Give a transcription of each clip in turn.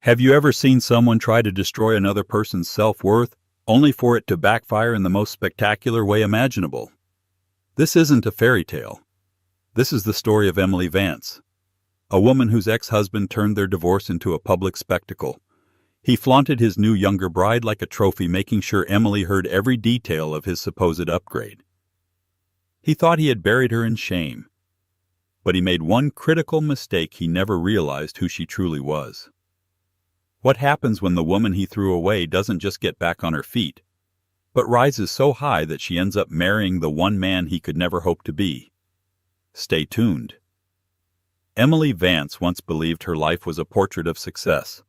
Have you ever seen someone try to destroy another person's self-worth, only for it to backfire in the most spectacular way imaginable? This isn't a fairy tale. This is the story of Emily Vance, a woman whose ex-husband turned their divorce into a public spectacle. He flaunted his new younger bride like a trophy, making sure Emily heard every detail of his supposed upgrade. He thought he had buried her in shame, but he made one critical mistake: he never realized who she truly was. What happens when the woman he threw away doesn't just get back on her feet, but rises so high that she ends up marrying the one man he could never hope to be? Stay tuned. Emily Vance once believed her life was a portrait of success.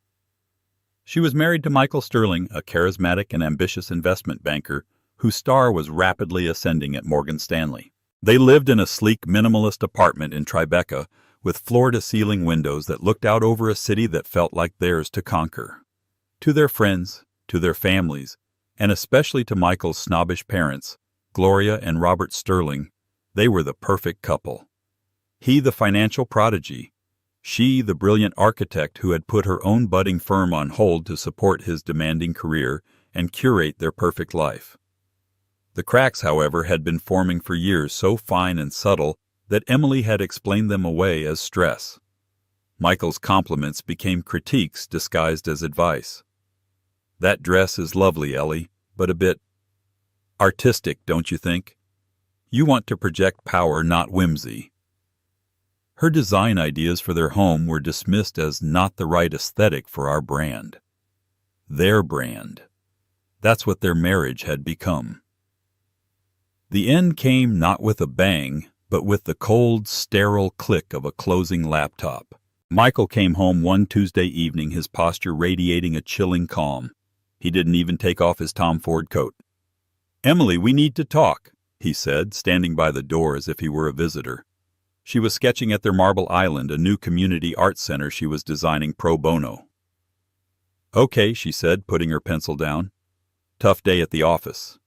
She was married to Michael Sterling, a charismatic and ambitious investment banker whose star was rapidly ascending at Morgan Stanley. They lived in a sleek, minimalist apartment in Tribeca with floor-to-ceiling windows that looked out over a city that felt like theirs to conquer. To their friends, to their families, and especially to Michael's snobbish parents, Gloria and Robert Sterling, they were the perfect couple. He the financial prodigy, she the brilliant architect who had put her own budding firm on hold to support his demanding career and curate their perfect life. The cracks, however, had been forming for years, so fine and subtle that Emily had explained them away as stress. Michael's compliments became critiques disguised as advice. "That dress is lovely, Ellie, but a bit artistic, don't you think? You want to project power, not whimsy." Her design ideas for their home were dismissed as not the right aesthetic for our brand. Their brand. That's what their marriage had become. The end came not with a bang, but with the cold, sterile click of a closing laptop. Michael came home one Tuesday evening, his posture radiating a chilling calm. He didn't even take off his Tom Ford coat. "Emily, we need to talk," he said, standing by the door as if he were a visitor. She was sketching at their Marble Island, a new community art center she was designing pro bono. "Okay," she said, putting her pencil down. "Tough day at the office."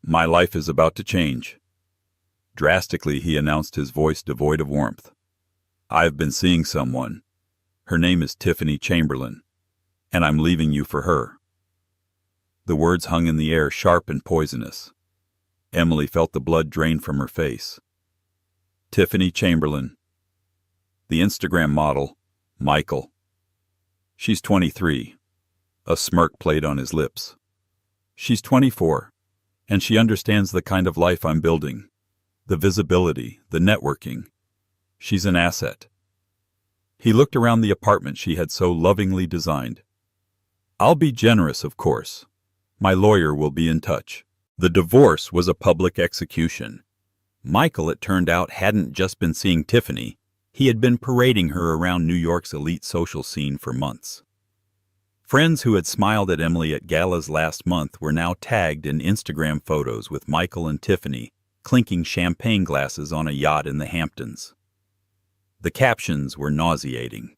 "My life is about to change." Drastically, he announced, his voice devoid of warmth. "I've been seeing someone. Her name is Tiffany Chamberlain, and I'm leaving you for her." The words hung in the air, sharp and poisonous. Emily felt the blood drain from her face. Tiffany Chamberlain. The Instagram model, Michael. "She's 23. A smirk played on his lips. "She's 24, and she understands the kind of life I'm building. The visibility, the networking. She's an asset." He looked around the apartment she had so lovingly designed. "I'll be generous, of course. My lawyer will be in touch." The divorce was a public execution. Michael, it turned out, hadn't just been seeing Tiffany. He had been parading her around New York's elite social scene for months. Friends who had smiled at Emily at galas last month were now tagged in Instagram photos with Michael and Tiffany clinking champagne glasses on a yacht in the Hamptons. The captions were nauseating.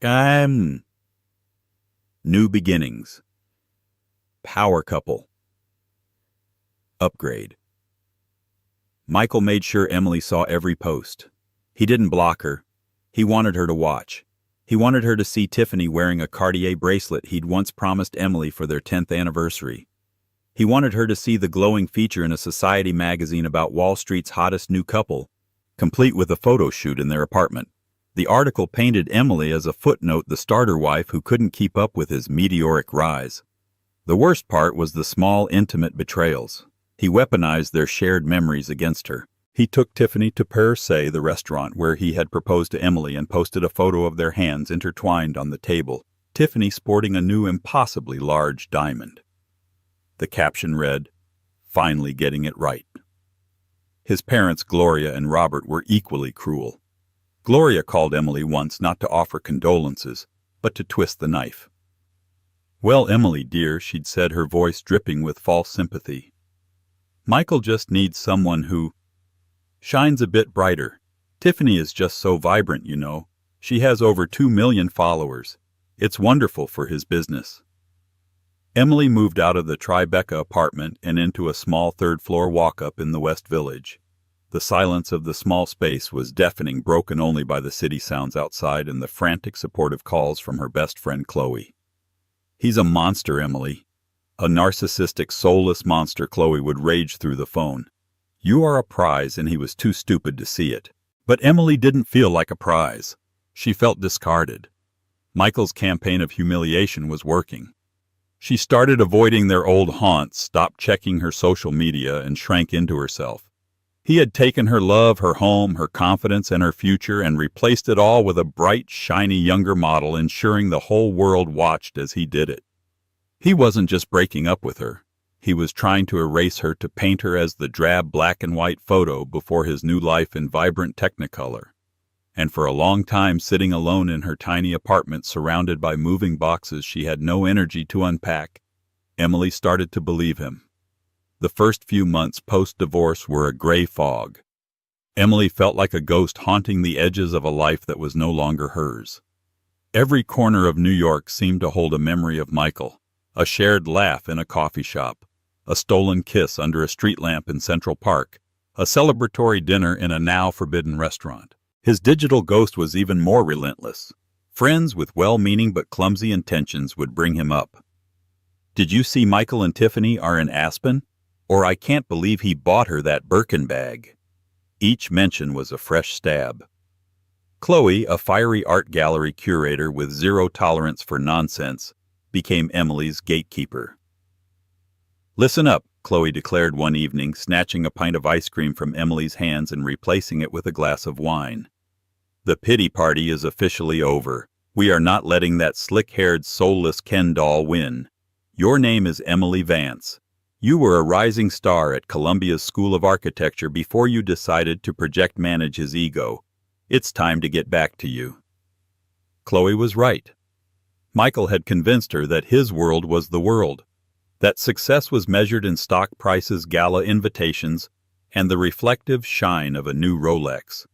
New beginnings. Power couple. Upgrade. Michael made sure Emily saw every post. He didn't block her. He wanted her to watch. He wanted her to see Tiffany wearing a Cartier bracelet he'd once promised Emily for their 10th anniversary. He wanted her to see the glowing feature in a society magazine about Wall Street's hottest new couple, complete with a photo shoot in their apartment. The article painted Emily as a footnote, the starter wife who couldn't keep up with his meteoric rise. The worst part was the small, intimate betrayals. He weaponized their shared memories against her. He took Tiffany to Per Se, the restaurant where he had proposed to Emily, and posted a photo of their hands intertwined on the table, Tiffany sporting a new, impossibly large diamond. The caption read, "Finally getting it right." His parents, Gloria and Robert, were equally cruel. Gloria called Emily once not to offer condolences, but to twist the knife. "Well, Emily, dear," she'd said, her voice dripping with false sympathy, "Michael just needs someone who shines a bit brighter. Tiffany is just so vibrant, you know. She has over 2 million followers. It's wonderful for his business." Emily moved out of the Tribeca apartment and into a small third-floor walk-up in the West Village. The silence of the small space was deafening, broken only by the city sounds outside and the frantic supportive calls from her best friend Chloe. "He's a monster, Emily. A narcissistic, soulless monster," Chloe would rage through the phone. "You are a prize, and he was too stupid to see it." But Emily didn't feel like a prize. She felt discarded. Michael's campaign of humiliation was working. She started avoiding their old haunts, stopped checking her social media, and shrank into herself. He had taken her love, her home, her confidence, and her future and replaced it all with a bright, shiny younger model, ensuring the whole world watched as he did it. He wasn't just breaking up with her. He was trying to erase her, to paint her as the drab black and white photo before his new life in vibrant technicolor. And for a long time, sitting alone in her tiny apartment surrounded by moving boxes she had no energy to unpack, Emily started to believe him. The first few months post-divorce were a gray fog. Emily felt like a ghost haunting the edges of a life that was no longer hers. Every corner of New York seemed to hold a memory of Michael, a shared laugh in a coffee shop, a stolen kiss under a street lamp in Central Park, a celebratory dinner in a now forbidden restaurant. His digital ghost was even more relentless. Friends with well-meaning but clumsy intentions would bring him up. "Did you see Michael and Tiffany are in Aspen?" Or "I can't believe he bought her that Birkin bag." Each mention was a fresh stab. Chloe, a fiery art gallery curator with zero tolerance for nonsense, became Emily's gatekeeper. "Listen up," Chloe declared one evening, snatching a pint of ice cream from Emily's hands and replacing it with a glass of wine. "The pity party is officially over. We are not letting that slick-haired, soulless Ken doll win. Your name is Emily Vance. You were a rising star at Columbia's School of Architecture before you decided to project manage his ego. It's time to get back to you." Chloe was right. Michael had convinced her that his world was the world, that success was measured in stock prices, gala invitations, and the reflective shine of a new Rolex.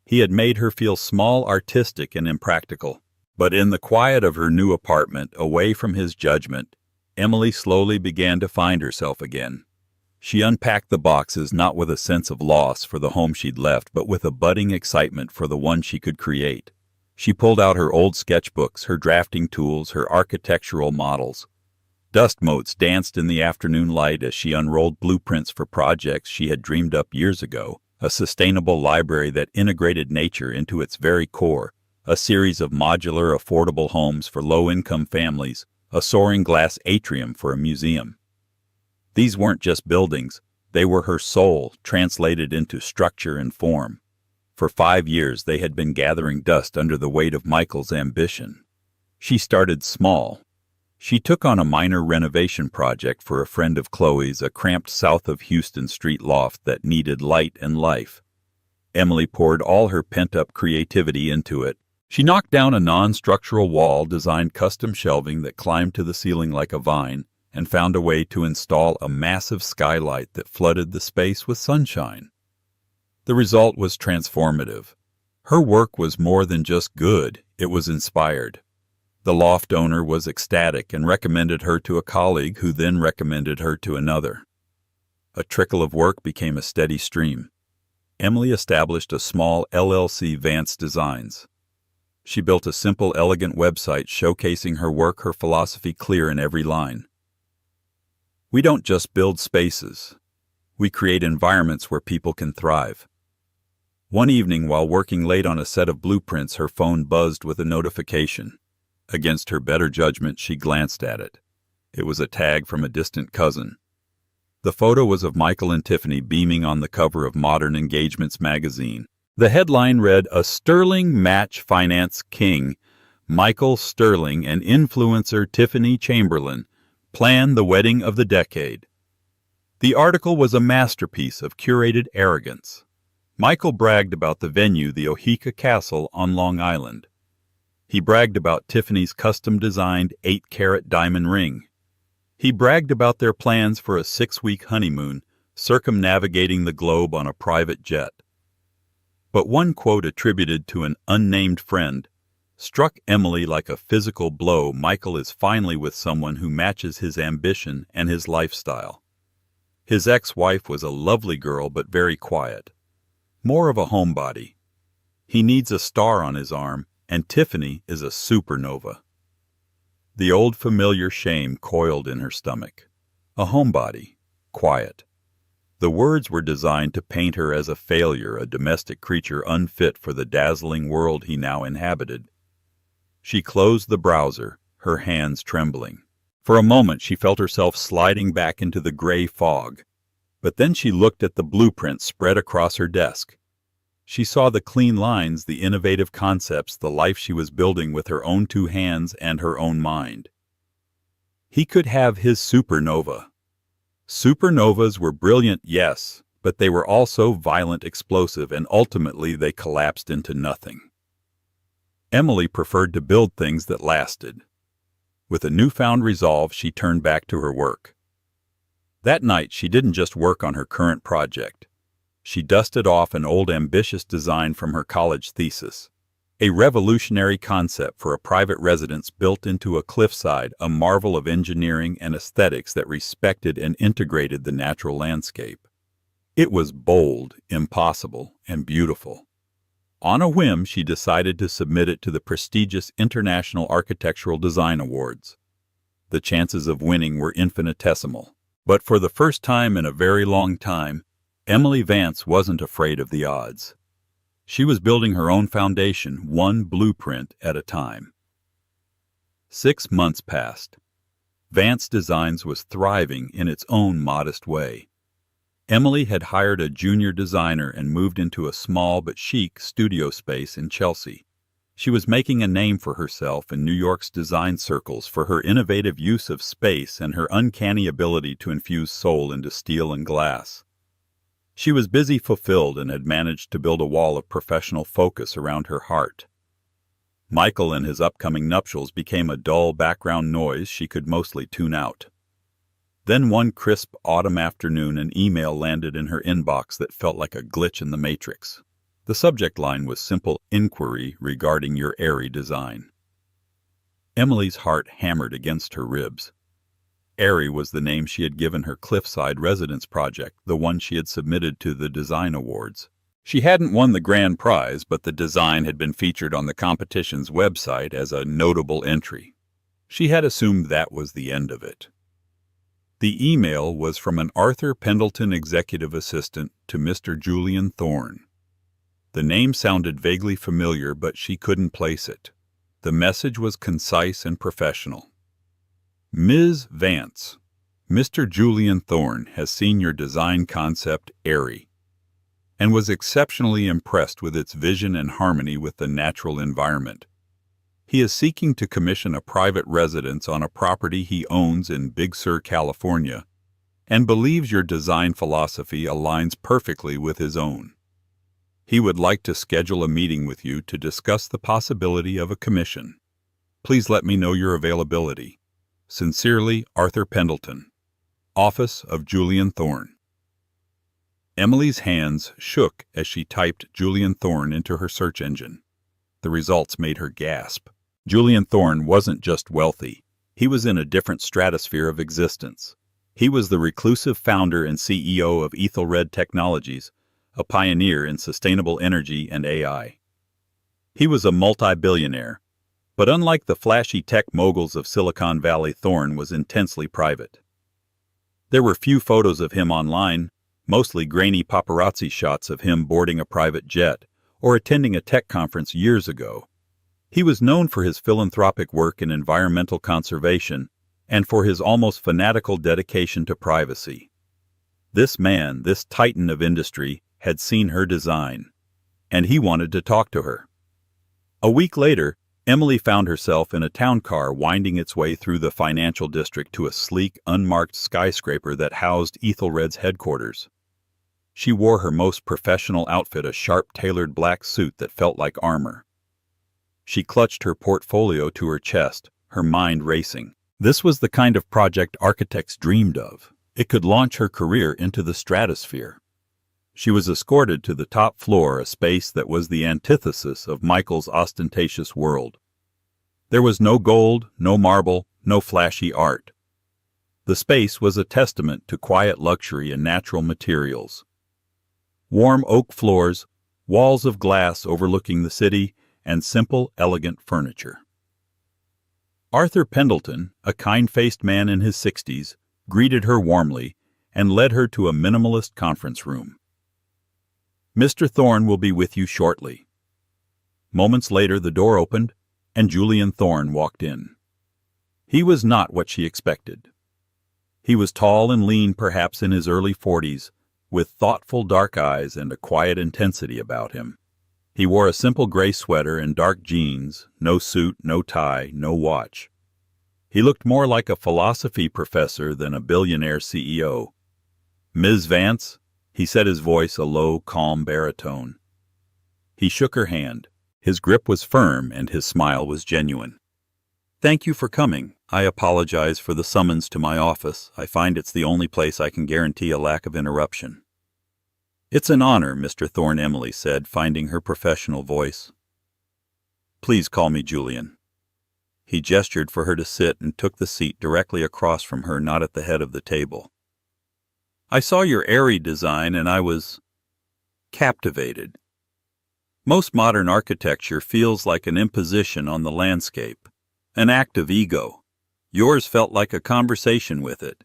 He had made her feel small, artistic, and impractical. But in the quiet of her new apartment, away from his judgment, Emily slowly began to find herself again. She unpacked the boxes not with a sense of loss for the home she'd left, but with a budding excitement for the one she could create. She pulled out her old sketchbooks, her drafting tools, her architectural models. Dust motes danced in the afternoon light as she unrolled blueprints for projects she had dreamed up years ago, a sustainable library that integrated nature into its very core, a series of modular, affordable homes for low-income families, a soaring glass atrium for a museum. These weren't just buildings, they were her soul, translated into structure and form. For 5 years they had been gathering dust under the weight of Michael's ambition. She started small. She took on a minor renovation project for a friend of Chloe's, a cramped south of Houston Street loft that needed light and life. Emily poured all her pent-up creativity into it. She knocked down a non-structural wall, designed custom shelving that climbed to the ceiling like a vine, and found a way to install a massive skylight that flooded the space with sunshine. The result was transformative. Her work was more than just good, it was inspired. The loft owner was ecstatic and recommended her to a colleague who then recommended her to another. A trickle of work became a steady stream. Emily established a small LLC, Vance Designs. She built a simple, elegant website showcasing her work, her philosophy clear in every line. "We don't just build spaces. We create environments where people can thrive." One evening, while working late on a set of blueprints, her phone buzzed with a notification. Against her better judgment, she glanced at it. It was a tag from a distant cousin. The photo was of Michael and Tiffany beaming on the cover of Modern Engagements magazine. The headline read, "A sterling match finance king, Michael Sterling and influencer Tiffany Chamberlain plan the wedding of the decade." The article was a masterpiece of curated arrogance. Michael bragged about the venue, the Oheka Castle on Long Island. He bragged about Tiffany's custom-designed 8-carat diamond ring. He bragged about their plans for a 6-week honeymoon, circumnavigating the globe on a private jet. But one quote attributed to an unnamed friend struck Emily like a physical blow. "Michael is finally with someone who matches his ambition and his lifestyle." His ex-wife was a lovely girl but very quiet. More of a homebody. He needs a star on his arm, and Tiffany is a supernova. The old familiar shame coiled in her stomach. A homebody. Quiet. The words were designed to paint her as a failure, a domestic creature unfit for the dazzling world he now inhabited. She closed the browser, her hands trembling. For a moment she felt herself sliding back into the gray fog. But then she looked at the blueprint spread across her desk. She saw the clean lines, the innovative concepts, the life she was building with her own two hands and her own mind. He could have his supernova. Supernovas were brilliant, yes, but they were also violent, explosive, and ultimately they collapsed into nothing. Emily preferred to build things that lasted. With a newfound resolve, she turned back to her work. That night, she didn't just work on her current project. She dusted off an old ambitious design from her college thesis. A revolutionary concept for a private residence built into a cliffside, a marvel of engineering and aesthetics that respected and integrated the natural landscape. It was bold, impossible, and beautiful. On a whim, she decided to submit it to the prestigious International Architectural Design Awards. The chances of winning were infinitesimal. But for the first time in a very long time, Emily Vance wasn't afraid of the odds. She was building her own foundation, one blueprint at a time. 6 months passed. Vance Designs was thriving in its own modest way. Emily had hired a junior designer and moved into a small but chic studio space in Chelsea. She was making a name for herself in New York's design circles for her innovative use of space and her uncanny ability to infuse soul into steel and glass. She was busy, fulfilled, and had managed to build a wall of professional focus around her heart. Michael and his upcoming nuptials became a dull background noise she could mostly tune out. Then one crisp autumn afternoon an email landed in her inbox that felt like a glitch in the matrix. The subject line was simple: inquiry regarding your Aerie design. Emily's heart hammered against her ribs. Aerie was the name she had given her cliffside residence project, the one she had submitted to the design awards. She hadn't won the grand prize, but the design had been featured on the competition's website as a notable entry. She had assumed that was the end of it. The email was from an Arthur Pendleton executive assistant to Mr. Julian Thorne. The name sounded vaguely familiar, but she couldn't place it. The message was concise and professional. Ms. Vance, Mr. Julian Thorne has seen your design concept, Aerie, and was exceptionally impressed with its vision and harmony with the natural environment. He is seeking to commission a private residence on a property he owns in Big Sur, California, and believes your design philosophy aligns perfectly with his own. He would like to schedule a meeting with you to discuss the possibility of a commission. Please let me know your availability. Sincerely, Arthur Pendleton, Office of Julian Thorne. Emily's hands shook as she typed Julian Thorne into her search engine. The results made her gasp. Julian Thorne wasn't just wealthy. He was in a different stratosphere of existence. He was the reclusive founder and CEO of Ethelred Technologies, a pioneer in sustainable energy and AI. He was a multi-billionaire, but unlike the flashy tech moguls of Silicon Valley, Thorne was intensely private. There were few photos of him online, mostly grainy paparazzi shots of him boarding a private jet or attending a tech conference years ago. He was known for his philanthropic work in environmental conservation and for his almost fanatical dedication to privacy. This man, this titan of industry, had seen her design, and he wanted to talk to her. A week later, Emily found herself in a town car winding its way through the financial district to a sleek, unmarked skyscraper that housed Ethelred's headquarters. She wore her most professional outfit, a sharp, tailored black suit that felt like armor. She clutched her portfolio to her chest, her mind racing. This was the kind of project architects dreamed of. It could launch her career into the stratosphere. She was escorted to the top floor, a space that was the antithesis of Michael's ostentatious world. There was no gold, no marble, no flashy art. The space was a testament to quiet luxury and natural materials. Warm oak floors, walls of glass overlooking the city, and simple, elegant furniture. Arthur Pendleton, a kind-faced man in his 60s, greeted her warmly and led her to a minimalist conference room. "Mr. Thorne will be with you shortly." Moments later, the door opened, and Julian Thorne walked in. He was not what she expected. He was tall and lean, perhaps in his early 40s, with thoughtful dark eyes and a quiet intensity about him. He wore a simple gray sweater and dark jeans, no suit, no tie, no watch. He looked more like a philosophy professor than a billionaire CEO. "Ms. Vance," he said, his voice a low, calm baritone. He shook her hand. His grip was firm and his smile was genuine. "Thank you for coming. I apologize for the summons to my office. I find it's the only place I can guarantee a lack of interruption." "It's an honor, Mr. Thorne," Emily said, finding her professional voice. "Please call me Julian." He gestured for her to sit and took the seat directly across from her, not at the head of the table. "I saw your Aerie design and I was captivated. Most modern architecture feels like an imposition on the landscape, an act of ego. Yours felt like a conversation with it."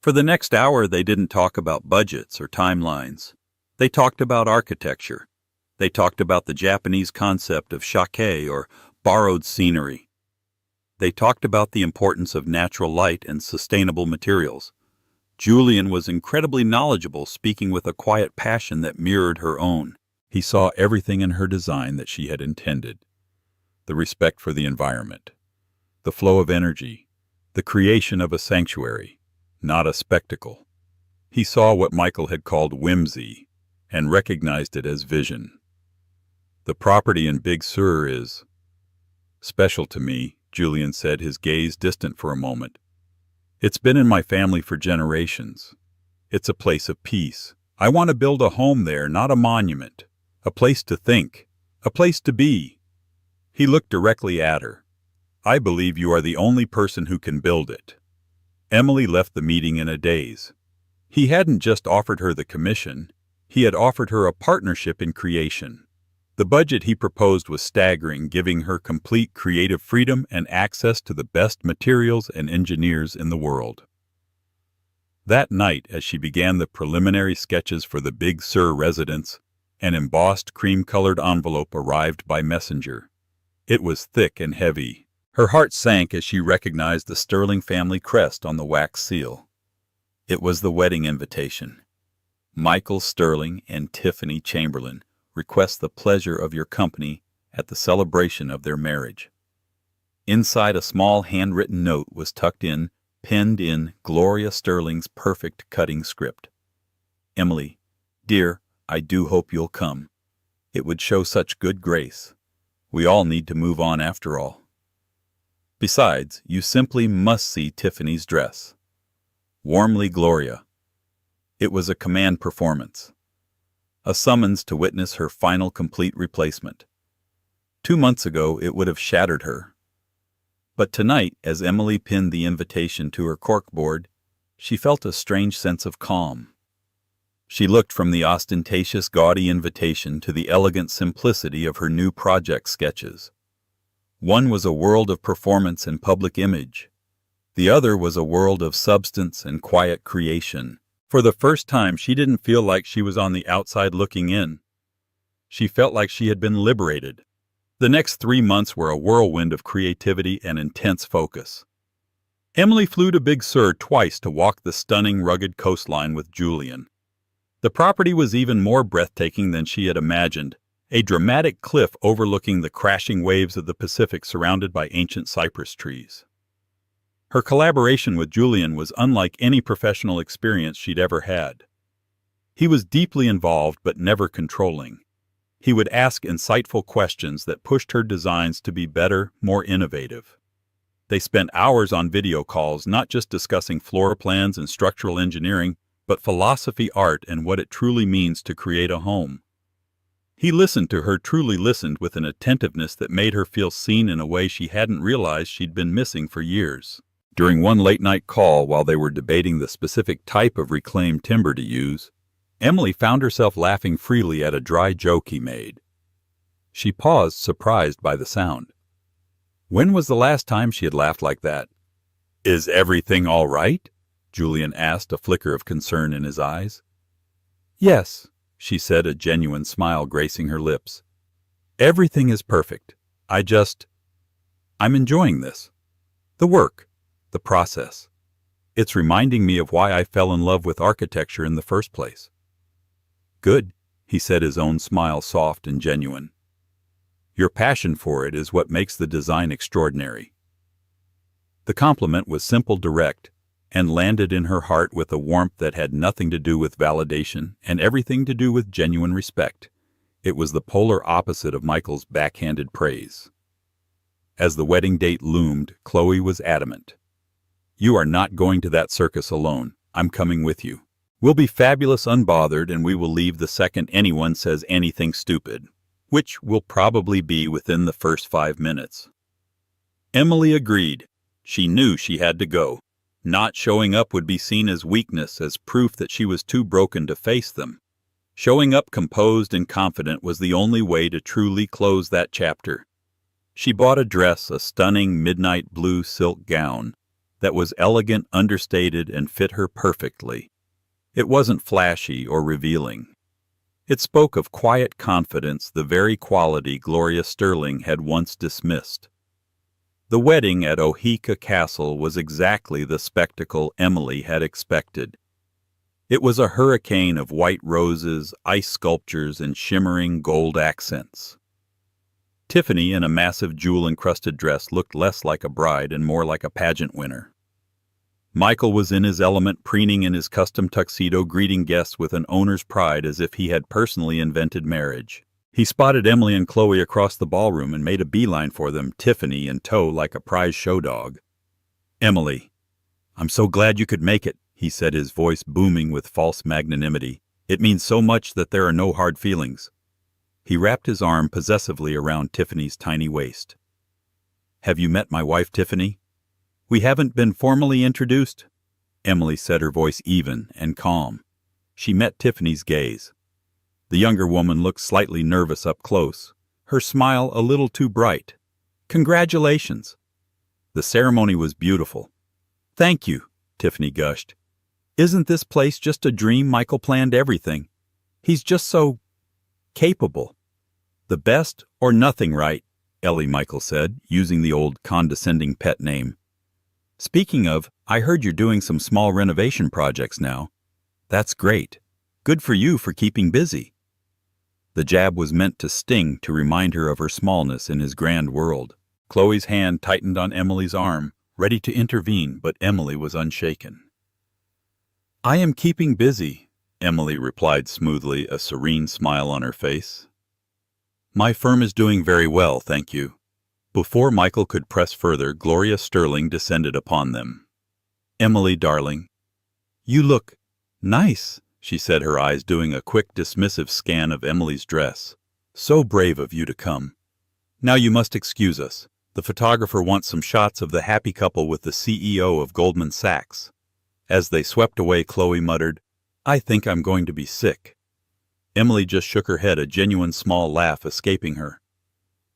For the next hour, they didn't talk about budgets or timelines. They talked about architecture. They talked about the Japanese concept of shake or borrowed scenery. They talked about the importance of natural light and sustainable materials. Julian was incredibly knowledgeable, speaking with a quiet passion that mirrored her own. He saw everything in her design that she had intended. The respect for the environment, the flow of energy, the creation of a sanctuary, not a spectacle. He saw what Michael had called whimsy and recognized it as vision. "The property in Big Sur is special to me," Julian said, his gaze distant for a moment. "It's been in my family for generations. It's a place of peace. I want to build a home there, not a monument. A place to think, a place to be." He looked directly at her. "I believe you are the only person who can build it." Emily left the meeting in a daze. He hadn't just offered her the commission, he had offered her a partnership in creation. The budget he proposed was staggering, giving her complete creative freedom and access to the best materials and engineers in the world. That night, as she began the preliminary sketches for the Big Sur residence, an embossed cream-colored envelope arrived by messenger. It was thick and heavy. Her heart sank as she recognized the Sterling family crest on the wax seal. It was the wedding invitation. "Michael Sterling and Tiffany Chamberlain request the pleasure of your company at the celebration of their marriage." Inside, a small handwritten note was tucked in, penned in Gloria Sterling's perfect cutting script. "Emily, dear, I do hope you'll come. It would show such good grace. We all need to move on after all. Besides, you simply must see Tiffany's dress. Warmly, Gloria." It was a command performance, a summons to witness her final complete replacement. 2 months ago, it would have shattered her. But tonight, as Emily pinned the invitation to her corkboard, she felt a strange sense of calm. She looked from the ostentatious, gaudy invitation to the elegant simplicity of her new project sketches. One was a world of performance and public image. The other was a world of substance and quiet creation. For the first time, she didn't feel like she was on the outside looking in. She felt like she had been liberated. The next 3 months were a whirlwind of creativity and intense focus. Emily flew to Big Sur twice to walk the stunning, rugged coastline with Julian. The property was even more breathtaking than she had imagined, a dramatic cliff overlooking the crashing waves of the Pacific surrounded by ancient cypress trees. Her collaboration with Julian was unlike any professional experience she'd ever had. He was deeply involved but never controlling. He would ask insightful questions that pushed her designs to be better, more innovative. They spent hours on video calls, not just discussing floor plans and structural engineering, but philosophy, art, and what it truly means to create a home. He listened to her, truly listened, with an attentiveness that made her feel seen in a way she hadn't realized she'd been missing for years. During one late-night call while they were debating the specific type of reclaimed timber to use, Emily found herself laughing freely at a dry joke he made. She paused, surprised by the sound. When was the last time she had laughed like that? "Is everything all right?" Julian asked, a flicker of concern in his eyes. "Yes," she said, a genuine smile gracing her lips. "Everything is perfect. I'm enjoying this. The work. The process. It's reminding me of why I fell in love with architecture in the first place." "Good," he said, his own smile soft and genuine. "Your passion for it is what makes the design extraordinary." The compliment was simple, direct, and landed in her heart with a warmth that had nothing to do with validation and everything to do with genuine respect. It was the polar opposite of Michael's backhanded praise. As the wedding date loomed, Chloe was adamant. "You are not going to that circus alone. I'm coming with you. We'll be fabulous unbothered, and we will leave the second anyone says anything stupid, which will probably be within the first 5 minutes." Emily agreed. She knew she had to go. Not showing up would be seen as weakness, as proof that she was too broken to face them. Showing up composed and confident was the only way to truly close that chapter. She bought a dress, a stunning midnight blue silk gown, that was elegant, understated, and fit her perfectly. It wasn't flashy or revealing. It spoke of quiet confidence, the very quality Gloria Sterling had once dismissed. The wedding at Oheka Castle was exactly the spectacle Emily had expected. It was a hurricane of white roses, ice sculptures, and shimmering gold accents. Tiffany, in a massive jewel-encrusted dress, looked less like a bride and more like a pageant winner. Michael was in his element, preening in his custom tuxedo, greeting guests with an owner's pride as if he had personally invented marriage. He spotted Emily and Chloe across the ballroom and made a beeline for them, Tiffany in tow like a prize show dog. "Emily, I'm so glad you could make it," he said, his voice booming with false magnanimity. "It means so much that there are no hard feelings." He wrapped his arm possessively around Tiffany's tiny waist. "Have you met my wife, Tiffany?" "We haven't been formally introduced," Emily said, her voice even and calm. She met Tiffany's gaze. The younger woman looked slightly nervous up close, her smile a little too bright. "Congratulations." The ceremony was beautiful. "Thank you," Tiffany gushed. "Isn't this place just a dream? Michael planned everything. He's just so capable." "The best or nothing, right?" Ellie Michael said, using the old condescending pet name. "Speaking of, I heard you're doing some small renovation projects now. That's great. Good for you for keeping busy." The jab was meant to sting, to remind her of her smallness in his grand world. Chloe's hand tightened on Emily's arm, ready to intervene, but Emily was unshaken. "I am keeping busy," Emily replied smoothly, a serene smile on her face. "My firm is doing very well, thank you." Before Michael could press further, Gloria Sterling descended upon them. "Emily, darling, you look nice," she said, her eyes doing a quick dismissive scan of Emily's dress. "So brave of you to come. Now you must excuse us. The photographer wants some shots of the happy couple with the CEO of Goldman Sachs." As they swept away, Chloe muttered, "I think I'm going to be sick." Emily just shook her head, a genuine small laugh escaping her.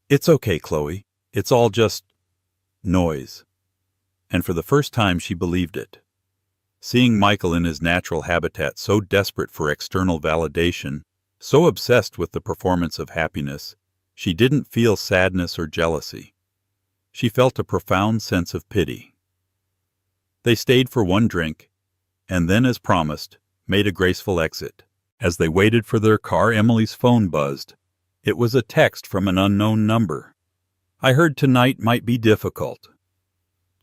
"It's okay, Chloe. It's all just noise." And for the first time she believed it. Seeing Michael in his natural habitat, so desperate for external validation, so obsessed with the performance of happiness, she didn't feel sadness or jealousy. She felt a profound sense of pity. They stayed for one drink, and then, as promised, made a graceful exit. As they waited for their car, Emily's phone buzzed. It was a text from an unknown number. "I heard tonight might be difficult.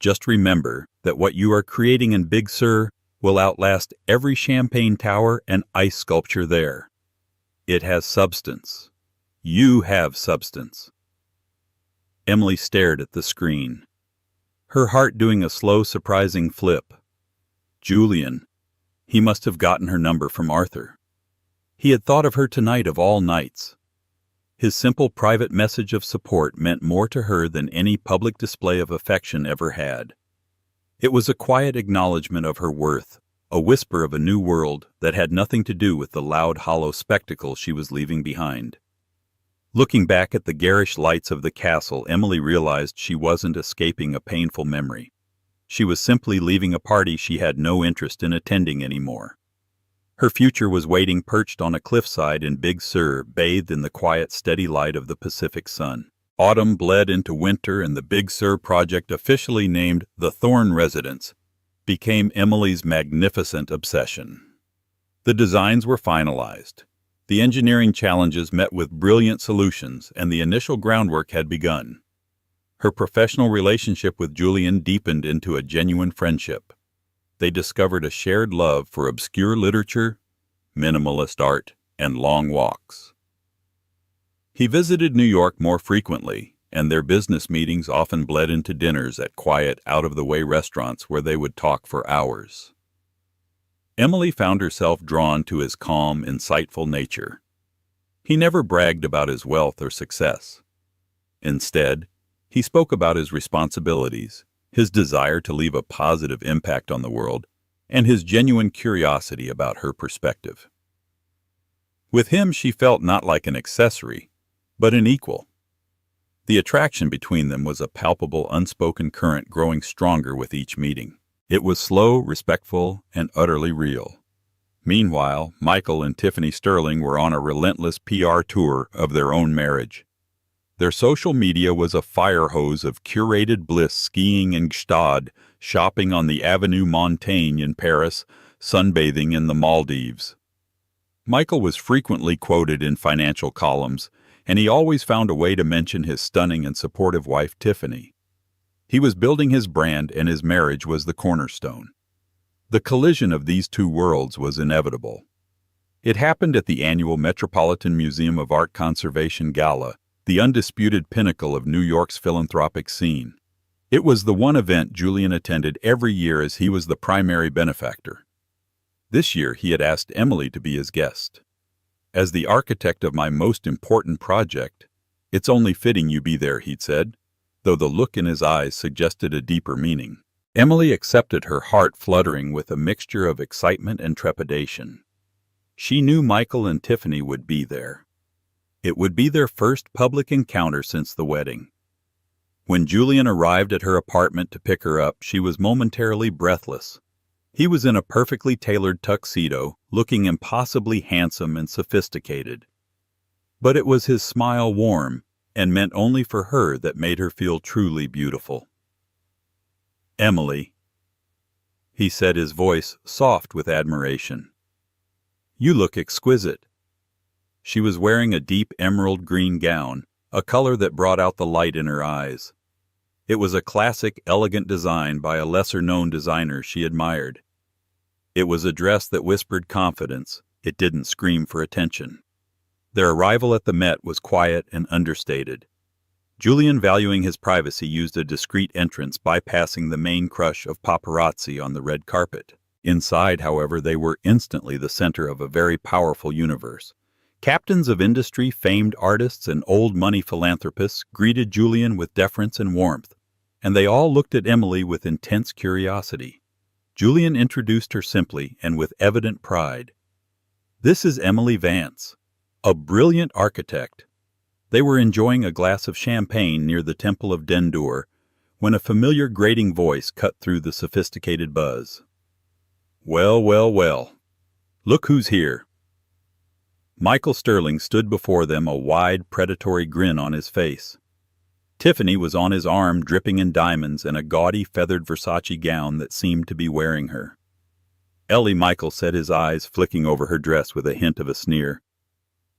Just remember that what you are creating in Big Sur will outlast every champagne tower and ice sculpture there. It has substance. You have substance." Emily stared at the screen, her heart doing a slow, surprising flip. Julian. He must have gotten her number from Arthur. He had thought of her tonight of all nights. His simple private message of support meant more to her than any public display of affection ever had. It was a quiet acknowledgment of her worth, a whisper of a new world that had nothing to do with the loud, hollow spectacle she was leaving behind. Looking back at the garish lights of the castle, Emily realized she wasn't escaping a painful memory. She was simply leaving a party she had no interest in attending anymore. Her future was waiting perched on a cliffside in Big Sur, bathed in the quiet, steady light of the Pacific sun. Autumn bled into winter, and the Big Sur project, officially named the Thorne Residence, became Emily's magnificent obsession. The designs were finalized. The engineering challenges met with brilliant solutions, and the initial groundwork had begun. Her professional relationship with Julian deepened into a genuine friendship. They discovered a shared love for obscure literature, minimalist art, and long walks. He visited New York more frequently, and their business meetings often bled into dinners at quiet, out-of-the-way restaurants where they would talk for hours. Emily found herself drawn to his calm, insightful nature. He never bragged about his wealth or success. Instead, he spoke about his responsibilities, his desire to leave a positive impact on the world, and his genuine curiosity about her perspective. With him, she felt not like an accessory, but an equal. The attraction between them was a palpable, unspoken current growing stronger with each meeting. It was slow, respectful, and utterly real. Meanwhile, Michael and Tiffany Sterling were on a relentless PR tour of their own marriage. Their social media was a fire hose of curated bliss, skiing in Gstaad, shopping on the Avenue Montaigne in Paris, sunbathing in the Maldives. Michael was frequently quoted in financial columns, and he always found a way to mention his stunning and supportive wife, Tiffany. He was building his brand, and his marriage was the cornerstone. The collision of these two worlds was inevitable. It happened at the annual Metropolitan Museum of Art Conservation Gala, the undisputed pinnacle of New York's philanthropic scene. It was the one event Julian attended every year, as he was the primary benefactor. This year he had asked Emily to be his guest. "As the architect of my most important project, it's only fitting you be there," he'd said, though the look in his eyes suggested a deeper meaning. Emily accepted, her heart fluttering with a mixture of excitement and trepidation. She knew Michael and Tiffany would be there. It would be their first public encounter since the wedding. When Julian arrived at her apartment to pick her up, she was momentarily breathless. He was in a perfectly tailored tuxedo, looking impossibly handsome and sophisticated. But it was his smile, warm and meant only for her, that made her feel truly beautiful. "Emily," he said, his voice soft with admiration. "You look exquisite." She was wearing a deep emerald green gown, a color that brought out the light in her eyes. It was a classic, elegant design by a lesser-known designer she admired. It was a dress that whispered confidence. It didn't scream for attention. Their arrival at the Met was quiet and understated. Julian, valuing his privacy, used a discreet entrance, bypassing the main crush of paparazzi on the red carpet. Inside, however, they were instantly the center of a very powerful universe. Captains of industry, famed artists, and old-money philanthropists greeted Julian with deference and warmth, and they all looked at Emily with intense curiosity. Julian introduced her simply and with evident pride. "This is Emily Vance, a brilliant architect." They were enjoying a glass of champagne near the Temple of Dendur when a familiar grating voice cut through the sophisticated buzz. "Well, well, well. Look who's here." Michael Sterling stood before them, a wide, predatory grin on his face. Tiffany was on his arm, dripping in diamonds and a gaudy, feathered Versace gown that seemed to be wearing her. "Ellie," Michael said, his eyes flicking over her dress with a hint of a sneer.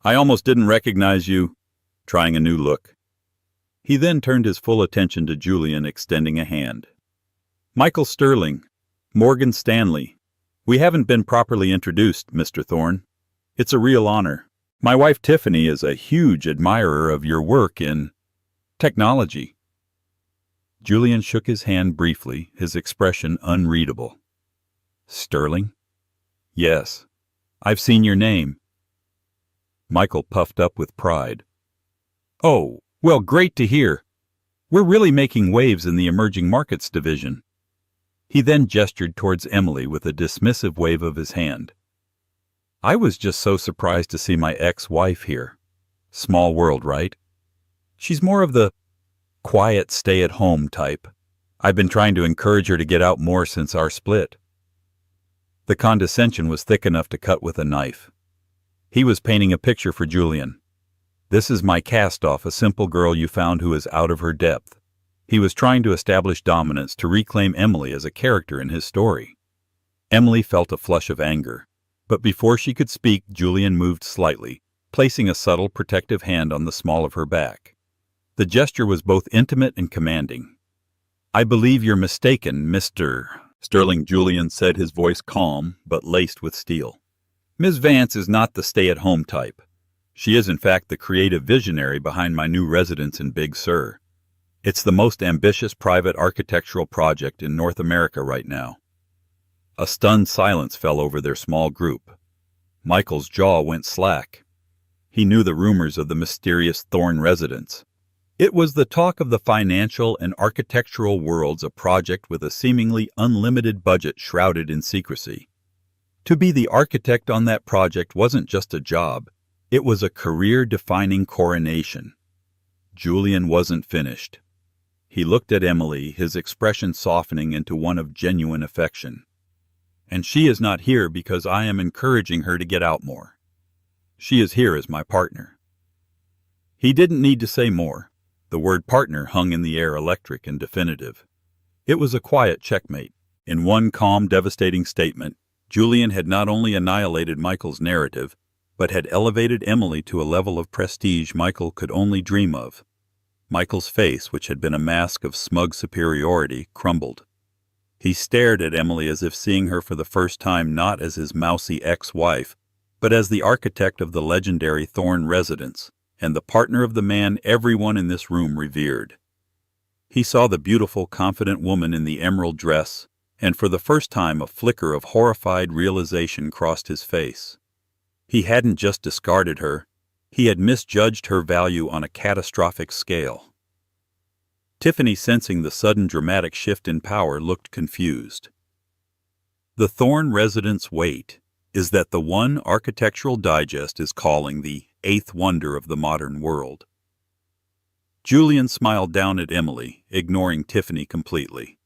"I almost didn't recognize you," trying a new look. He then turned his full attention to Julian, extending a hand. "Michael Sterling, Morgan Stanley. We haven't been properly introduced, Mr. Thorne. It's a real honor. My wife Tiffany is a huge admirer of your work in technology." Julian shook his hand briefly, his expression unreadable. "Sterling?" "Yes. I've seen your name." Michael puffed up with pride. "Oh, well, great to hear. We're really making waves in the emerging markets division." He then gestured towards Emily with a dismissive wave of his hand. I was just so surprised to see my ex-wife here. Small world, right? She's more of the quiet, stay-at-home type. I've been trying to encourage her to get out more since our split. The condescension was thick enough to cut with a knife. He was painting a picture for Julian. This is my cast-off, a simple girl you found who is out of her depth. He was trying to establish dominance to reclaim Emily as a character in his story. Emily felt a flush of anger, but before she could speak, Julian moved slightly, placing a subtle protective hand on the small of her back. The gesture was both intimate and commanding. I believe you're mistaken, Mr. Sterling, Julian said, his voice calm but laced with steel. Ms. Vance is not the stay-at-home type. She is in fact the creative visionary behind my new residence in Big Sur. It's the most ambitious private architectural project in North America right now. A stunned silence fell over their small group. Michael's jaw went slack. He knew the rumors of the mysterious Thorne residence. It was the talk of the financial and architectural worlds, a project with a seemingly unlimited budget shrouded in secrecy. To be the architect on that project wasn't just a job, it was a career-defining coronation. Julian wasn't finished. He looked at Emily, his expression softening into one of genuine affection. And she is not here because I am encouraging her to get out more. She is here as my partner. He didn't need to say more. The word partner hung in the air, electric and definitive. It was a quiet checkmate. In one calm, devastating statement, Julian had not only annihilated Michael's narrative, but had elevated Emily to a level of prestige Michael could only dream of. Michael's face, which had been a mask of smug superiority, crumbled. He stared at Emily as if seeing her for the first time not as his mousy ex-wife, but as the architect of the legendary Thorne residence, and the partner of the man everyone in this room revered. He saw the beautiful, confident woman in the emerald dress, and for the first time a flicker of horrified realization crossed his face. He hadn't just discarded her, he had misjudged her value on a catastrophic scale. Tiffany, sensing the sudden dramatic shift in power, looked confused. The Thorne residence weight is that the one Architectural Digest is calling the eighth wonder of the modern world. Julian smiled down at Emily, ignoring Tiffany completely.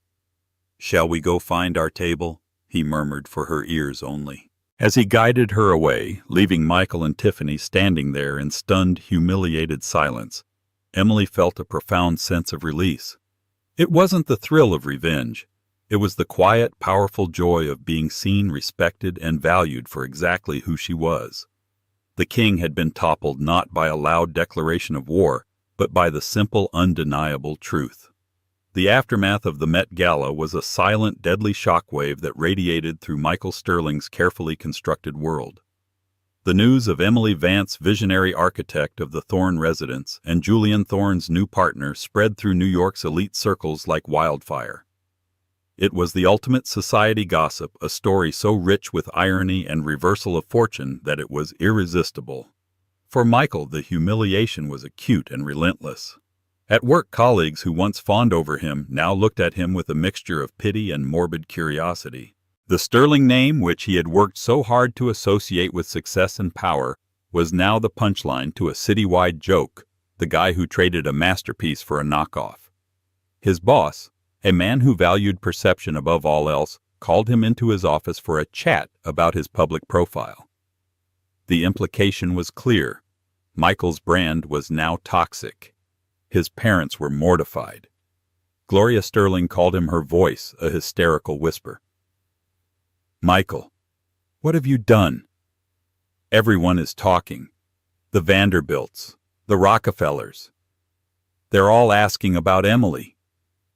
Shall we go find our table? He murmured for her ears only. As he guided her away, leaving Michael and Tiffany standing there in stunned, humiliated silence, Emily felt a profound sense of release. It wasn't the thrill of revenge. It was the quiet, powerful joy of being seen, respected, and valued for exactly who she was. The king had been toppled not by a loud declaration of war, but by the simple, undeniable truth. The aftermath of the Met Gala was a silent, deadly shockwave that radiated through Michael Sterling's carefully constructed world. The news of Emily Vance, visionary architect of the Thorne residence, and Julian Thorne's new partner spread through New York's elite circles like wildfire. It was the ultimate society gossip, a story so rich with irony and reversal of fortune that it was irresistible. For Michael, the humiliation was acute and relentless. At work, colleagues who once fawned over him now looked at him with a mixture of pity and morbid curiosity. The Sterling name, which he had worked so hard to associate with success and power, was now the punchline to a citywide joke, the guy who traded a masterpiece for a knockoff. His boss, a man who valued perception above all else, called him into his office for a chat about his public profile. The implication was clear. Michael's brand was now toxic. His parents were mortified. Gloria Sterling called him her voice, a hysterical whisper. Michael, what have you done? Everyone is talking. The Vanderbilts, the Rockefellers. They're all asking about Emily.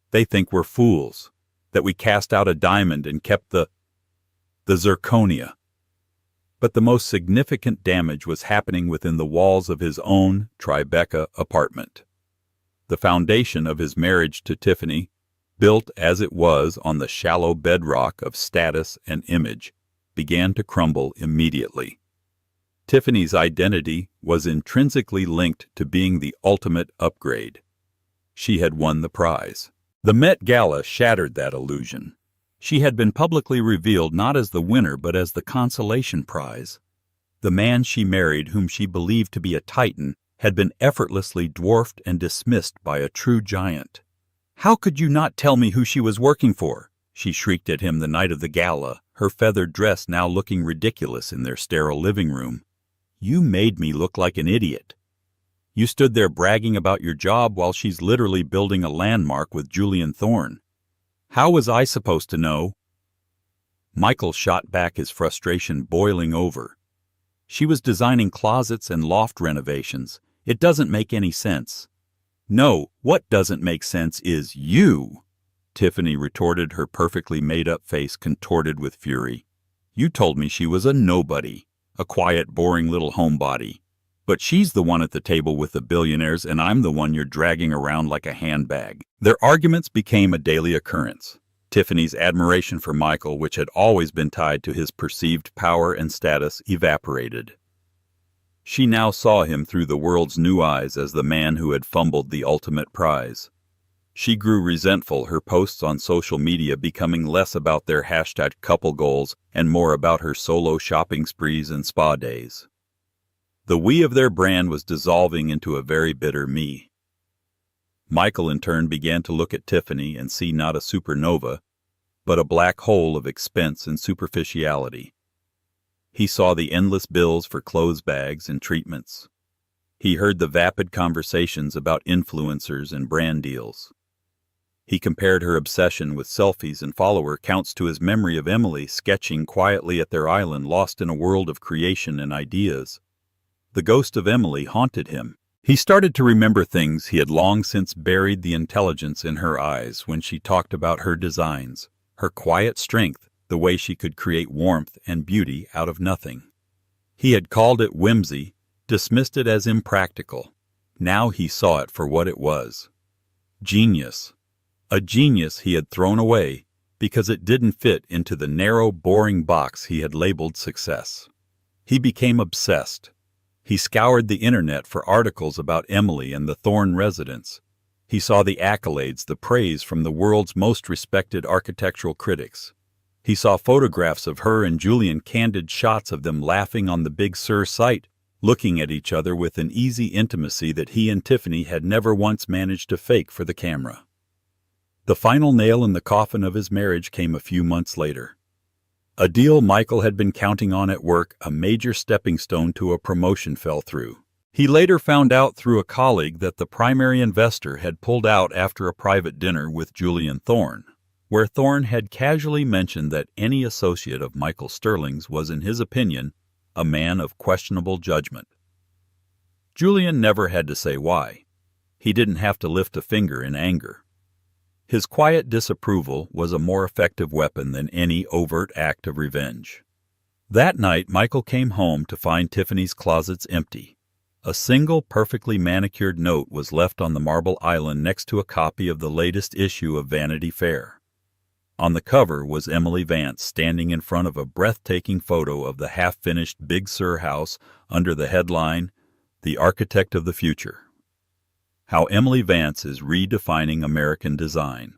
They think we're fools, that we cast out a diamond and kept the zirconia. But the most significant damage was happening within the walls of his own Tribeca apartment. The foundation of his marriage to Tiffany, built as it was on the shallow bedrock of status and image, began to crumble immediately. Tiffany's identity was intrinsically linked to being the ultimate upgrade. She had won the prize. The Met Gala shattered that illusion. She had been publicly revealed not as the winner but as the consolation prize. The man she married, whom she believed to be a titan, had been effortlessly dwarfed and dismissed by a true giant. "How could you not tell me who she was working for?" she shrieked at him the night of the gala, her feathered dress now looking ridiculous in their sterile living room. "You made me look like an idiot. You stood there bragging about your job while she's literally building a landmark with Julian Thorne. How was I supposed to know?" Michael shot back, his frustration boiling over. "She was designing closets and loft renovations. It doesn't make any sense." "No, what doesn't make sense is you," Tiffany retorted, her perfectly made-up face contorted with fury. "You told me she was a nobody, a quiet, boring little homebody. But she's the one at the table with the billionaires, and I'm the one you're dragging around like a handbag." Their arguments became a daily occurrence. Tiffany's admiration for Michael, which had always been tied to his perceived power and status, evaporated. She now saw him through the world's new eyes as the man who had fumbled the ultimate prize. She grew resentful, her posts on social media becoming less about their #couple goals and more about her solo shopping sprees and spa days. The we of their brand was dissolving into a very bitter me. Michael in turn began to look at Tiffany and see not a supernova, but a black hole of expense and superficiality. He saw the endless bills for clothes bags and treatments. He heard the vapid conversations about influencers and brand deals. He compared her obsession with selfies and follower counts to his memory of Emily sketching quietly at their island, lost in a world of creation and ideas. The ghost of Emily haunted him. He started to remember things he had long since buried: the intelligence in her eyes when she talked about her designs, her quiet strength, the way she could create warmth and beauty out of nothing. He had called it whimsy, dismissed it as impractical. Now he saw it for what it was. Genius. A genius he had thrown away because it didn't fit into the narrow, boring box he had labeled success. He became obsessed. He scoured the internet for articles about Emily and the Thorne residence. He saw the accolades, the praise from the world's most respected architectural critics. He saw photographs of her and Julian, candid shots of them laughing on the Big Sur site, looking at each other with an easy intimacy that he and Tiffany had never once managed to fake for the camera. The final nail in the coffin of his marriage came a few months later. A deal Michael had been counting on at work, a major stepping stone to a promotion, fell through. He later found out through a colleague that the primary investor had pulled out after a private dinner with Julian Thorne, where Thorne had casually mentioned that any associate of Michael Sterling's was, in his opinion, a man of questionable judgment. Julian never had to say why. He didn't have to lift a finger in anger. His quiet disapproval was a more effective weapon than any overt act of revenge. That night, Michael came home to find Tiffany's closets empty. A single perfectly manicured note was left on the marble island next to a copy of the latest issue of Vanity Fair. On the cover was Emily Vance standing in front of a breathtaking photo of the half-finished Big Sur house under the headline, "The Architect of the Future." How Emily Vance is redefining American design.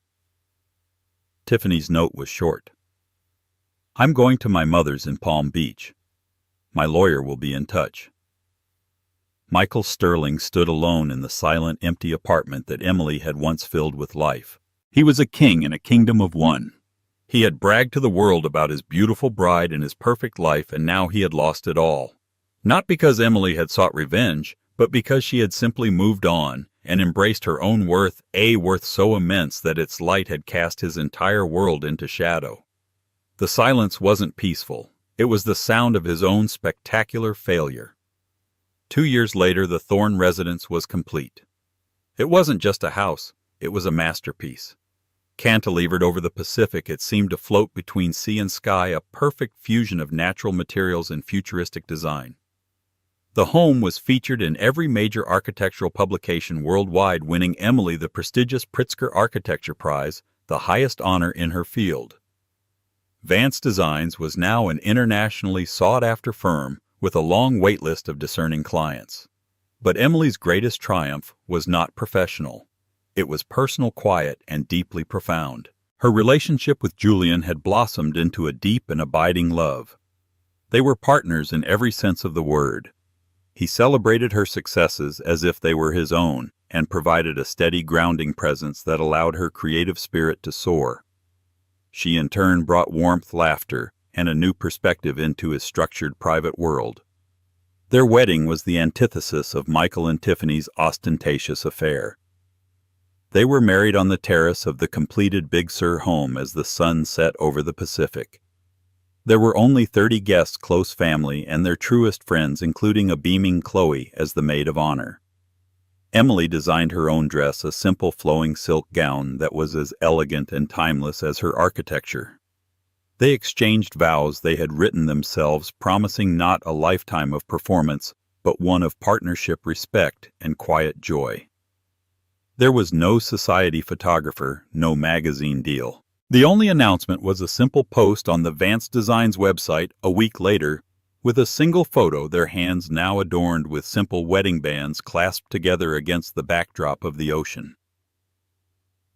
Tiffany's note was short. "I'm going to my mother's in Palm Beach. My lawyer will be in touch." Michael Sterling stood alone in the silent, empty apartment that Emily had once filled with life. He was a king in a kingdom of one. He had bragged to the world about his beautiful bride and his perfect life, and now he had lost it all. Not because Emily had sought revenge, but because she had simply moved on and embraced her own worth, a worth so immense that its light had cast his entire world into shadow. The silence wasn't peaceful. It was the sound of his own spectacular failure. 2 years later, the Thorne residence was complete. It wasn't just a house, it was a masterpiece. Cantilevered over the Pacific, it seemed to float between sea and sky, a perfect fusion of natural materials and futuristic design. The home was featured in every major architectural publication worldwide, winning Emily the prestigious Pritzker Architecture Prize, the highest honor in her field. Vance Designs was now an internationally sought-after firm with a long wait list of discerning clients. But Emily's greatest triumph was not professional. It was personal, quiet, and deeply profound. Her relationship with Julian had blossomed into a deep and abiding love. They were partners in every sense of the word. He celebrated her successes as if they were his own, and provided a steady grounding presence that allowed her creative spirit to soar. She in turn brought warmth, laughter, and a new perspective into his structured private world. Their wedding was the antithesis of Michael and Tiffany's ostentatious affair. They were married on the terrace of the completed Big Sur home as the sun set over the Pacific. There were only 30 guests, close family, and their truest friends, including a beaming Chloe as the maid of honor. Emily designed her own dress, a simple flowing silk gown that was as elegant and timeless as her architecture. They exchanged vows they had written themselves, promising not a lifetime of performance, but one of partnership, respect, and quiet joy. There was no society photographer, no magazine deal. The only announcement was a simple post on the Vance Designs website a week later, with a single photo, their hands now adorned with simple wedding bands clasped together against the backdrop of the ocean.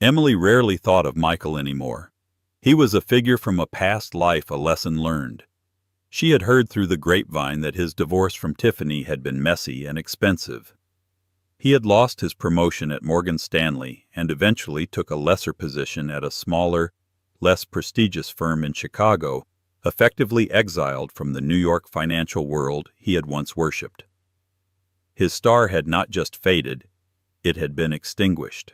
Emily rarely thought of Michael anymore. He was a figure from a past life, a lesson learned. She had heard through the grapevine that his divorce from Tiffany had been messy and expensive. He had lost his promotion at Morgan Stanley and eventually took a lesser position at a smaller, less prestigious firm in Chicago, effectively exiled from the New York financial world he had once worshipped. His star had not just faded, it had been extinguished.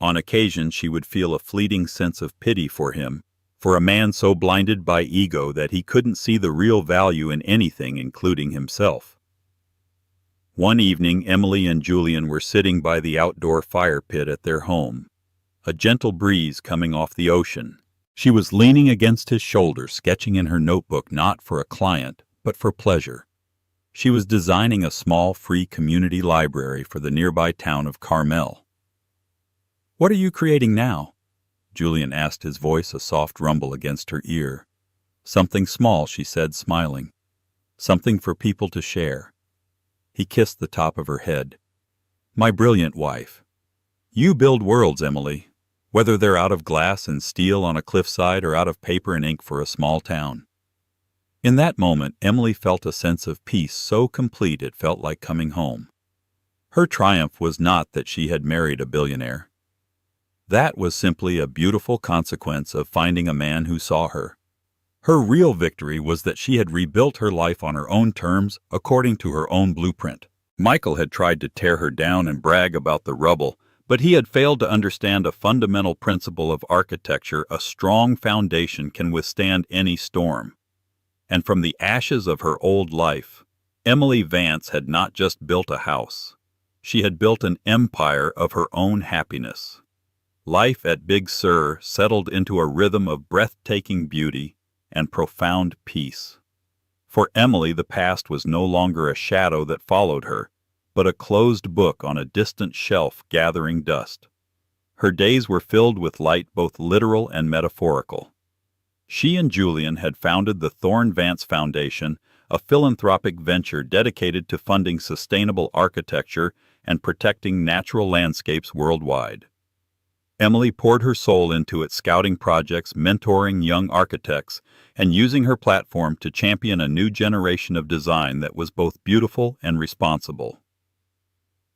On occasion she would feel a fleeting sense of pity for him, for a man so blinded by ego that he couldn't see the real value in anything, including himself. One evening, Emily and Julian were sitting by the outdoor fire pit at their home, a gentle breeze coming off the ocean. She was leaning against his shoulder, sketching in her notebook not for a client, but for pleasure. She was designing a small free community library for the nearby town of Carmel. "What are you creating now?" Julian asked, his voice a soft rumble against her ear. "Something small," she said, smiling. "Something for people to share." He kissed the top of her head. "My brilliant wife. You build worlds, Emily, whether they're out of glass and steel on a cliffside or out of paper and ink for a small town." In that moment, Emily felt a sense of peace so complete it felt like coming home. Her triumph was not that she had married a billionaire. That was simply a beautiful consequence of finding a man who saw her. Her real victory was that she had rebuilt her life on her own terms, according to her own blueprint. Michael had tried to tear her down and brag about the rubble, but he had failed to understand a fundamental principle of architecture: a strong foundation can withstand any storm. And from the ashes of her old life, Emily Vance had not just built a house. She had built an empire of her own happiness. Life at Big Sur settled into a rhythm of breathtaking beauty and profound peace. For Emily, the past was no longer a shadow that followed her, but a closed book on a distant shelf gathering dust. Her days were filled with light, both literal and metaphorical. She and Julian had founded the Thorne Vance Foundation, a philanthropic venture dedicated to funding sustainable architecture and protecting natural landscapes worldwide. Emily poured her soul into it, scouting projects, mentoring young architects, and using her platform to champion a new generation of design that was both beautiful and responsible.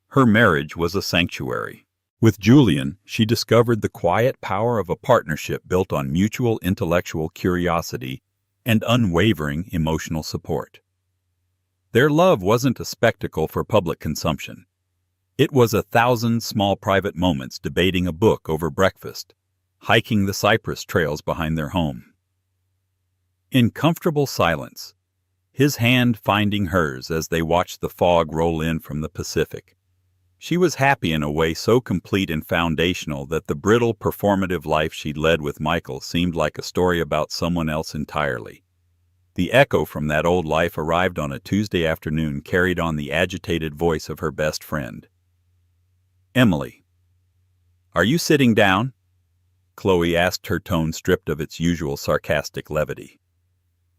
Her marriage was a sanctuary. With Julian, she discovered the quiet power of a partnership built on mutual intellectual curiosity and unwavering emotional support. Their love wasn't a spectacle for public consumption. It was 1,000 small private moments, debating a book over breakfast, hiking the cypress trails behind their home. In comfortable silence, his hand finding hers as they watched the fog roll in from the Pacific. She was happy in a way so complete and foundational that the brittle, performative life she'd led with Michael seemed like a story about someone else entirely. The echo from that old life arrived on a Tuesday afternoon, carried on the agitated voice of her best friend. "Emily, are you sitting down?" Chloe asked, her tone stripped of its usual sarcastic levity.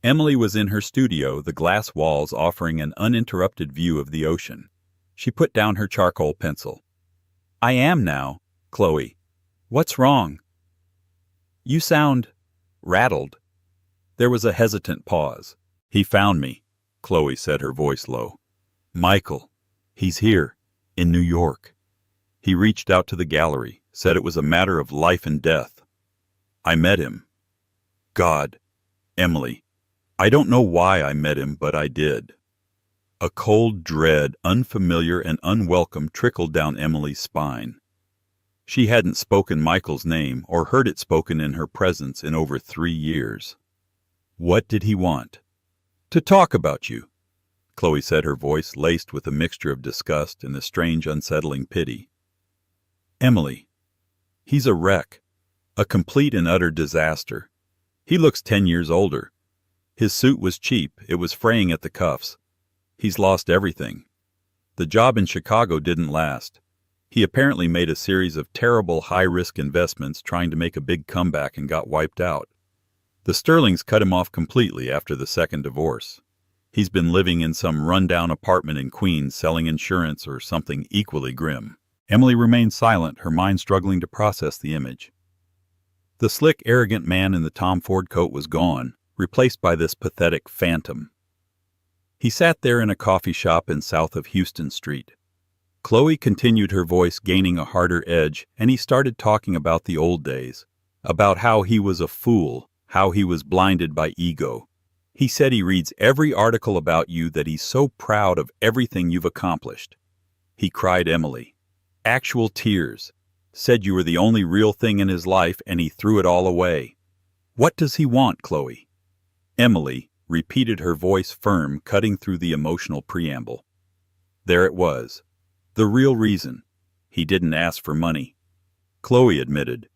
Emily was in her studio, the glass walls offering an uninterrupted view of the ocean. She put down her charcoal pencil. "I am now, Chloe. What's wrong?" You sound rattled. There was a hesitant pause. He found me, Chloe said, her voice low. Michael. He's here, in New York. He reached out to the gallery, said it was a matter of life and death. I met him. God, Emily, I don't know why I met him, but I did. A cold dread, unfamiliar and unwelcome, trickled down Emily's spine. She hadn't spoken Michael's name or heard it spoken in her presence in over 3 years. What did he want? To talk about you, Chloe said, her voice laced with a mixture of disgust and a strange, unsettling pity. Emily, he's a wreck, a complete and utter disaster. He looks 10 years older. His suit was cheap, it was fraying at the cuffs. He's lost everything. The job in Chicago didn't last. He apparently made a series of terrible high-risk investments trying to make a big comeback and got wiped out. The Sterlings cut him off completely after the second divorce. He's been living in some rundown apartment in Queens selling insurance or something equally grim. Emily remained silent, her mind struggling to process the image. The slick, arrogant man in the Tom Ford coat was gone, replaced by this pathetic phantom. He sat there in a coffee shop in south of Houston Street. Chloe continued, her voice gaining a harder edge, and he started talking about the old days, about how he was a fool, how he was blinded by ego. He said he reads every article about you, that he's so proud of everything you've accomplished. He cried, Emily. Actual tears. Said you were the only real thing in his life and he threw it all away. What does he want, Chloe? Emily repeated, her voice firm, cutting through the emotional preamble. There it was. The real reason. He didn't ask for money. Chloe admitted.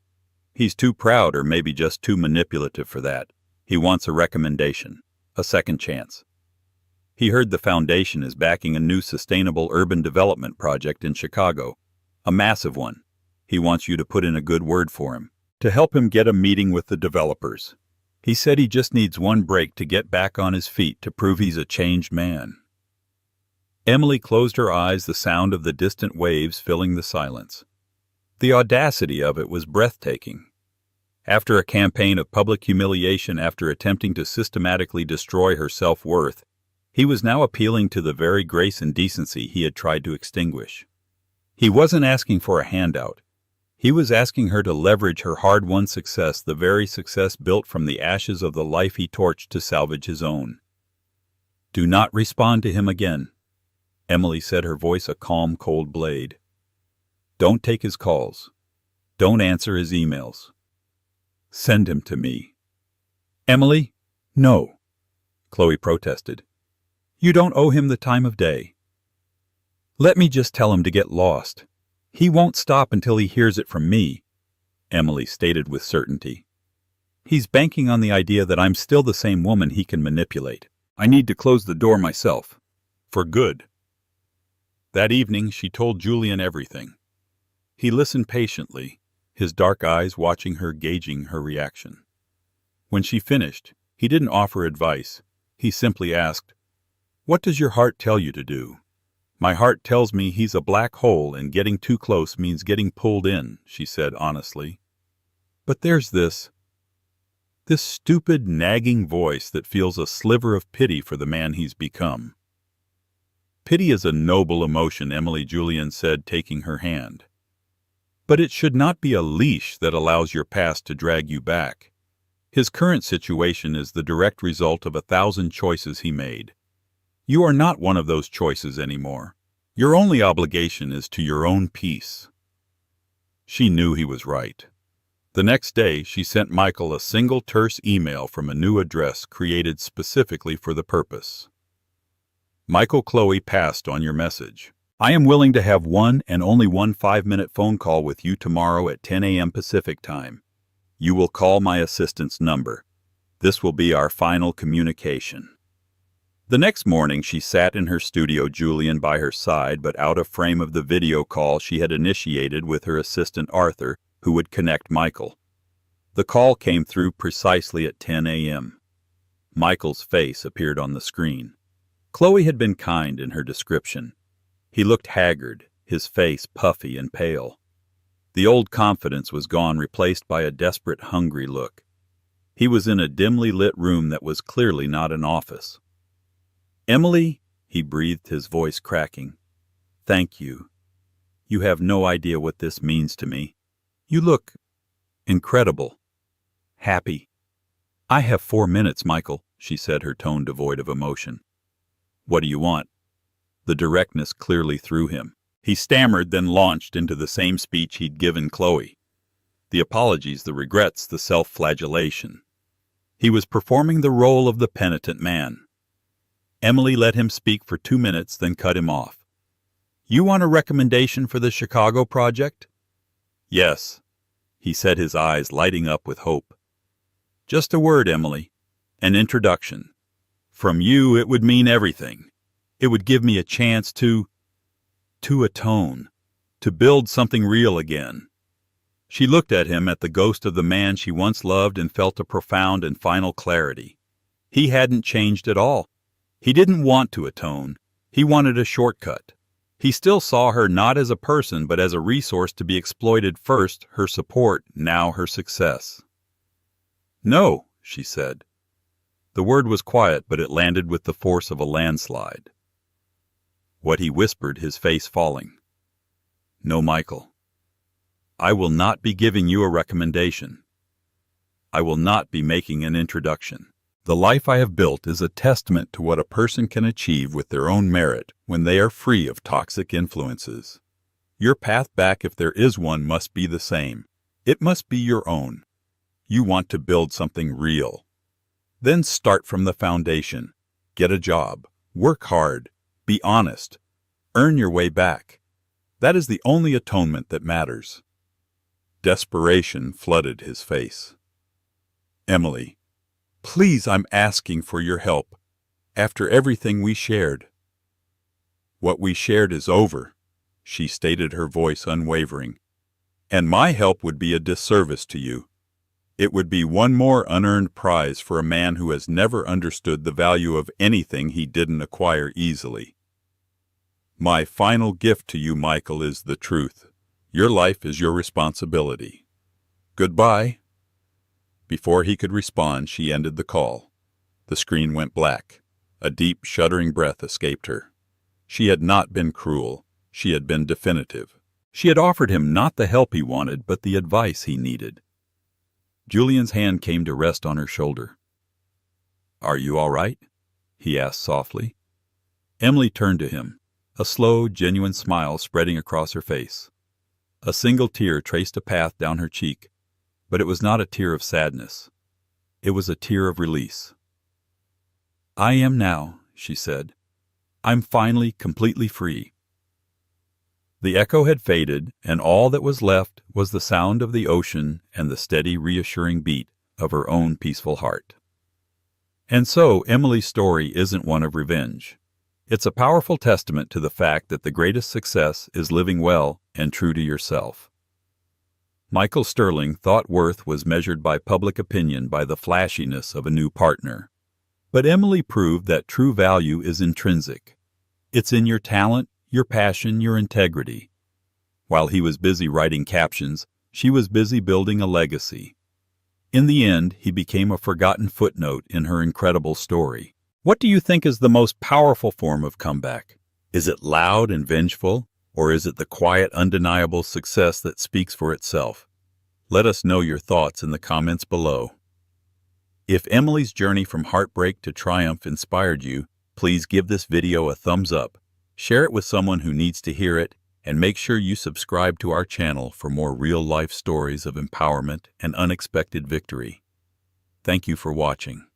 He's too proud, or maybe just too manipulative for that. He wants a recommendation, a second chance. He heard the foundation is backing a new sustainable urban development project in Chicago. A massive one. He wants you to put in a good word for him, to help him get a meeting with the developers. He said he just needs one break to get back on his feet, to prove he's a changed man. Emily closed her eyes, the sound of the distant waves filling the silence. The audacity of it was breathtaking. After a campaign of public humiliation, after attempting to systematically destroy her self-worth, he was now appealing to the very grace and decency he had tried to extinguish. He wasn't asking for a handout. He was asking her to leverage her hard-won success, the very success built from the ashes of the life he torched, to salvage his own. Do not respond to him again, Emily said, her voice a calm, cold blade. Don't take his calls. Don't answer his emails. Send him to me. Emily, no, Chloe protested. You don't owe him the time of day. Let me just tell him to get lost. He won't stop until he hears it from me, Emily stated with certainty. He's banking on the idea that I'm still the same woman he can manipulate. I need to close the door myself. For good. That evening she told Julian everything. He listened patiently, his dark eyes watching her, gauging her reaction. When she finished, he didn't offer advice. He simply asked, What does your heart tell you to do? My heart tells me he's a black hole, and getting too close means getting pulled in, she said honestly. But there's this stupid, nagging voice that feels a sliver of pity for the man he's become. Pity is a noble emotion, Emily, Julian said, taking her hand. But it should not be a leash that allows your past to drag you back. His current situation is the direct result of 1,000 choices he made. You are not one of those choices anymore. Your only obligation is to your own peace. She knew he was right. The next day, she sent Michael a single terse email from a new address created specifically for the purpose. Michael, Chloe passed on your message. I am willing to have one and only one 5-minute phone call with you tomorrow at 10 a.m. Pacific time. You will call my assistant's number. This will be our final communication. The next morning she sat in her studio, Julian by her side, but out of frame of the video call she had initiated with her assistant Arthur, who would connect Michael. The call came through precisely at 10 a.m. Michael's face appeared on the screen. Chloe had been kind in her description. He looked haggard, his face puffy and pale. The old confidence was gone, replaced by a desperate, hungry look. He was in a dimly lit room that was clearly not an office. "Emily," he breathed, his voice cracking. "Thank you. You have no idea what this means to me. You look incredible. Happy." "I have 4 minutes, Michael," she said, her tone devoid of emotion. "What do you want?" The directness clearly threw him. He stammered, then launched into the same speech he'd given Chloe. The apologies, the regrets, the self-flagellation. He was performing the role of the penitent man. Emily let him speak for 2 minutes, then cut him off. "You want a recommendation for the Chicago project?" "Yes," he said, his eyes lighting up with hope. "Just a word, Emily. An introduction. From you it would mean everything. It would give me a chance to atone, to build something real again." She looked at him, at the ghost of the man she once loved, and felt a profound and final clarity. He hadn't changed at all. He didn't want to atone. He wanted a shortcut. He still saw her not as a person, but as a resource to be exploited, first her support, now her success. "No," she said. The word was quiet, but it landed with the force of a landslide. What he whispered, his face falling. "No, Michael. I will not be giving you a recommendation. I will not be making an introduction. The life I have built is a testament to what a person can achieve with their own merit when they are free of toxic influences. Your path back, if there is one, must be the same. It must be your own. You want to build something real. Then start from the foundation. Get a job. Work hard. Be honest. Earn your way back. That is the only atonement that matters." Desperation flooded his face. "Emily, please, I'm asking for your help. After everything we shared." "What we shared is over," she stated, her voice unwavering. "And my help would be a disservice to you. It would be one more unearned prize for a man who has never understood the value of anything he didn't acquire easily. My final gift to you, Michael, is the truth. Your life is your responsibility. Goodbye." Before he could respond, she ended the call. The screen went black. A deep, shuddering breath escaped her. She had not been cruel. She had been definitive. She had offered him not the help he wanted, but the advice he needed. Julian's hand came to rest on her shoulder. "Are you all right?" he asked softly. Emily turned to him, a slow, genuine smile spreading across her face. A single tear traced a path down her cheek, but it was not a tear of sadness. It was a tear of release. "I am now," she said. "I'm finally completely free." The echo had faded, and all that was left was the sound of the ocean and the steady, reassuring beat of her own peaceful heart. And so Emily's story isn't one of revenge. It's a powerful testament to the fact that the greatest success is living well and true to yourself. Michael Sterling thought worth was measured by public opinion, by the flashiness of a new partner. But Emily proved that true value is intrinsic. It's in your talent, your passion, your integrity. While he was busy writing captions, she was busy building a legacy. In the end, he became a forgotten footnote in her incredible story. What do you think is the most powerful form of comeback? Is it loud and vengeful, or is it the quiet, undeniable success that speaks for itself? Let us know your thoughts in the comments below. If Emily's journey from heartbreak to triumph inspired you, please give this video a thumbs up. Share it with someone who needs to hear it, and make sure you subscribe to our channel for more real-life stories of empowerment and unexpected victory. Thank you for watching.